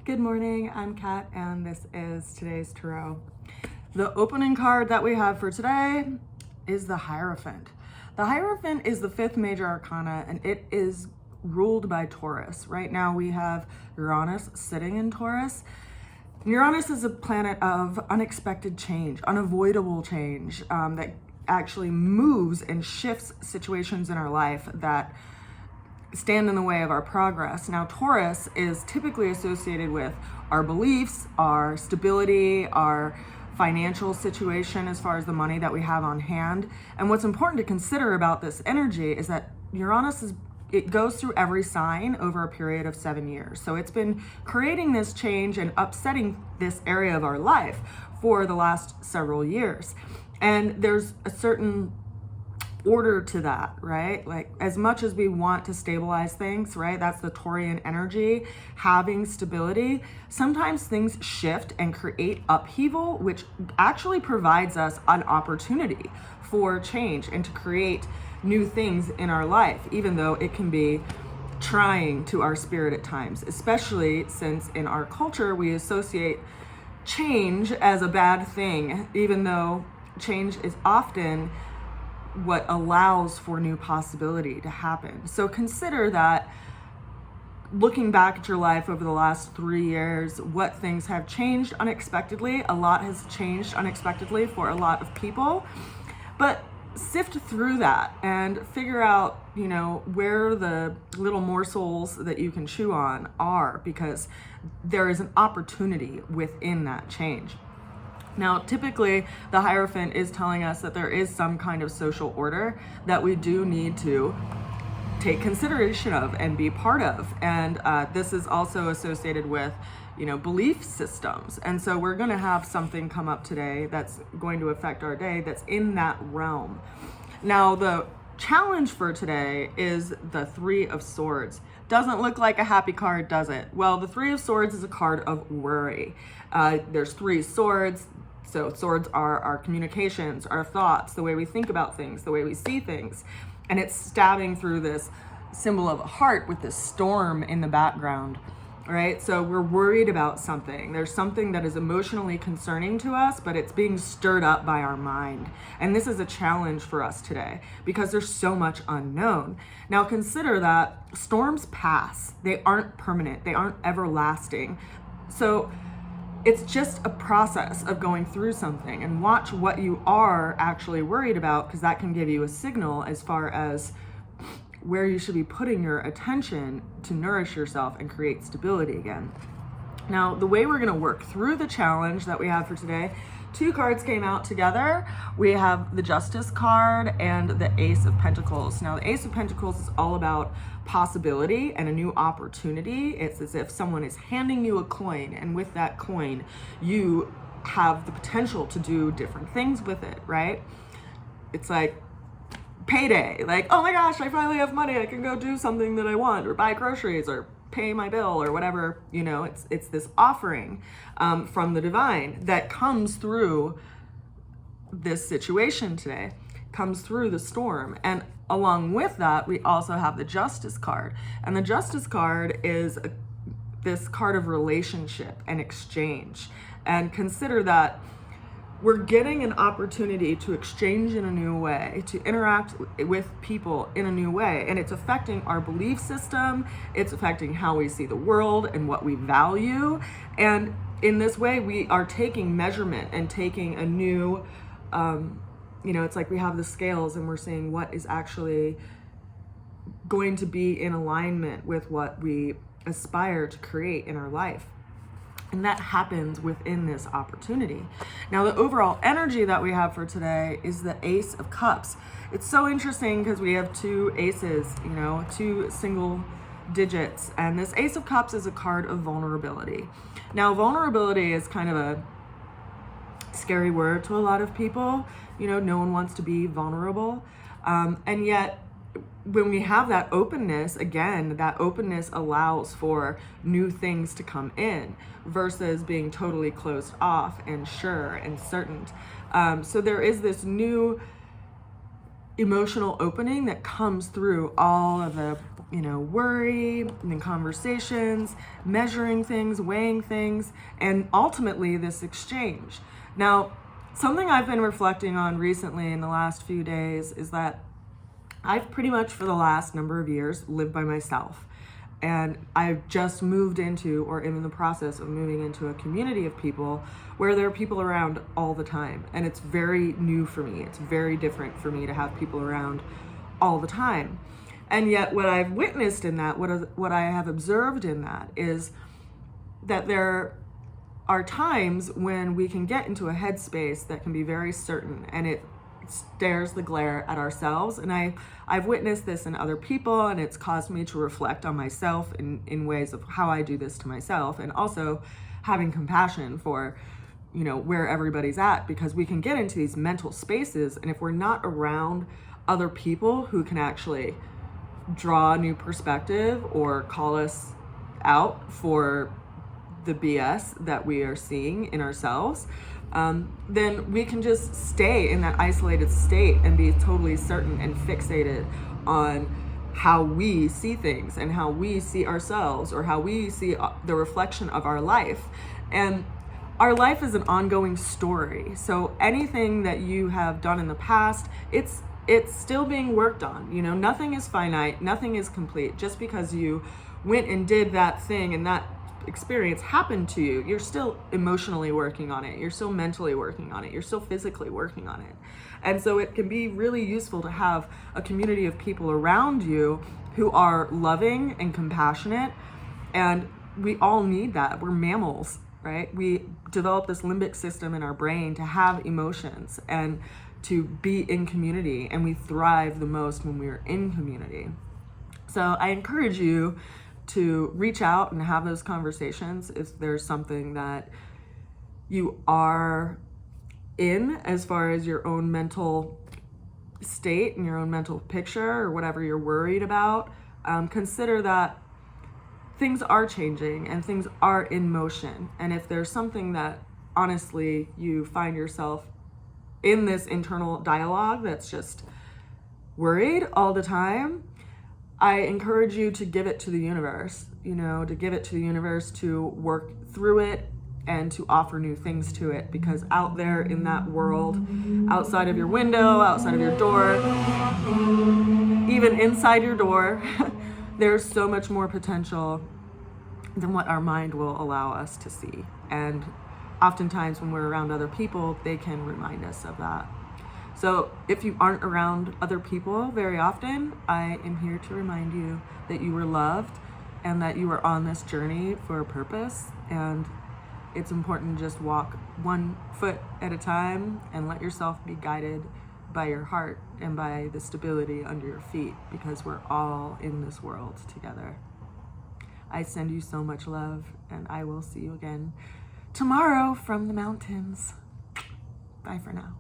Good morning, I'm Kat, and this is today's tarot. The opening card that we have for today is the Hierophant. The Hierophant is the fifth major arcana, and it is ruled by Taurus. Right now we have Uranus sitting in Taurus. Uranus is a planet of unexpected change, unavoidable change, that actually moves and shifts situations in our life that stand in the way of our progress. Now, Taurus is typically associated with our beliefs, our stability, our financial situation as far as the money that we have on hand. And what's important to consider about this energy is that Uranus it goes through every sign over a period of 7 years. So it's been creating this change and upsetting this area of our life for the last several years. And there's a certain order to that, right? Like, as much as we want to stabilize things, right? That's the Taurian energy, having stability. Sometimes things shift and create upheaval, which actually provides us an opportunity for change and to create new things in our life, even though it can be trying to our spirit at times, especially since in our culture we associate change as a bad thing, even though change is often what allows for new possibility to happen. So consider that, looking back at your life over the last 3 years, what things have changed unexpectedly. A lot has changed unexpectedly for a lot of people, but sift through that and figure out, where the little morsels that you can chew on are, because there is an opportunity within that change. Now, typically, the Hierophant is telling us that there is some kind of social order that we do need to take consideration of and be part of. And this is also associated with, belief systems. And so we're going to have something come up today that's going to affect our day that's in that realm. Now, the challenge for today is the Three of Swords. Doesn't look like a happy card, does it? Well, the Three of Swords is a card of worry. There's three swords. So swords are our communications, our thoughts, the way we think about things, the way we see things. And it's stabbing through this symbol of a heart with this storm in the background, right? So we're worried about something. There's something that is emotionally concerning to us, but it's being stirred up by our mind. And this is a challenge for us today because there's so much unknown. Now consider that storms pass. They aren't permanent. They aren't everlasting. So it's just a process of going through something, and watch what you are actually worried about, because that can give you a signal as far as where you should be putting your attention to nourish yourself and create stability again. Now, the way we're going to work through the challenge that we have for today, two cards came out together. We have the Justice card and the Ace of Pentacles. Now, the Ace of Pentacles is all about possibility and a new opportunity. It's as if someone is handing you a coin, and with that coin, you have the potential to do different things with it, right? It's like payday, like, oh my gosh, I finally have money. I can go do something that I want, or buy groceries, or pay my bill, or whatever. It's this offering from the divine that comes through this situation today, comes through the storm. And along with that, we also have the Justice card. And the Justice card is this card of relationship and exchange. And consider that we're getting an opportunity to exchange in a new way, to interact with people in a new way. And it's affecting our belief system. It's affecting how we see the world and what we value. And in this way, we are taking measurement and taking a new, it's like we have the scales and we're seeing what is actually going to be in alignment with what we aspire to create in our life. And that happens within this opportunity. Now, the overall energy that we have for today is the Ace of Cups. It's so interesting because we have two aces, two single digits. And this Ace of Cups is a card of vulnerability. Now, vulnerability is kind of a scary word to a lot of people. No one wants to be vulnerable. And yet, when we have that openness, again, that openness allows for new things to come in versus being totally closed off and sure and certain. So there is this new emotional opening that comes through all of the worry and conversations, measuring things, weighing things, and ultimately this exchange. Now, something I've been reflecting on recently in the last few days is that I've pretty much for the last number of years lived by myself. And I've just moved into, or am in the process of moving into, a community of people where there are people around all the time. And it's very new for me. It's very different for me to have people around all the time. And yet what I've witnessed in that, what I have observed in that, is that there are times when we can get into a headspace that can be very certain, and it stares the glare at ourselves. And I've witnessed this in other people, and it's caused me to reflect on myself in ways of how I do this to myself, and also having compassion for where everybody's at, because we can get into these mental spaces, and if we're not around other people who can actually draw a new perspective or call us out for the BS that we are seeing in ourselves, then we can just stay in that isolated state and be totally certain and fixated on how we see things and how we see ourselves, or how we see the reflection of our life. And our life is an ongoing story. So anything that you have done in the past, it's still being worked on. Nothing is finite, nothing is complete. Just because you went and did that thing and that experience happened to you, you're still emotionally working on it, you're still mentally working on it, you're still physically working on it. And so it can be really useful to have a community of people around you who are loving and compassionate, and we all need that. We're mammals, right? We develop this limbic system in our brain to have emotions and to be in community, and we thrive the most when we're in community. So I encourage you to reach out and have those conversations if there's something that you are in as far as your own mental state and your own mental picture, or whatever you're worried about. Consider that things are changing and things are in motion. And if there's something that honestly you find yourself in this internal dialogue that's just worried all the time, I encourage you to give it to the universe, to give it to the universe to work through it and to offer new things to it. Because out there in that world, outside of your window, outside of your door, even inside your door, there's so much more potential than what our mind will allow us to see. And oftentimes when we're around other people, they can remind us of that. So if you aren't around other people very often, I am here to remind you that you were loved and that you are on this journey for a purpose. And it's important to just walk one foot at a time and let yourself be guided by your heart and by the stability under your feet, because we're all in this world together. I send you so much love, and I will see you again tomorrow from the mountains. Bye for now.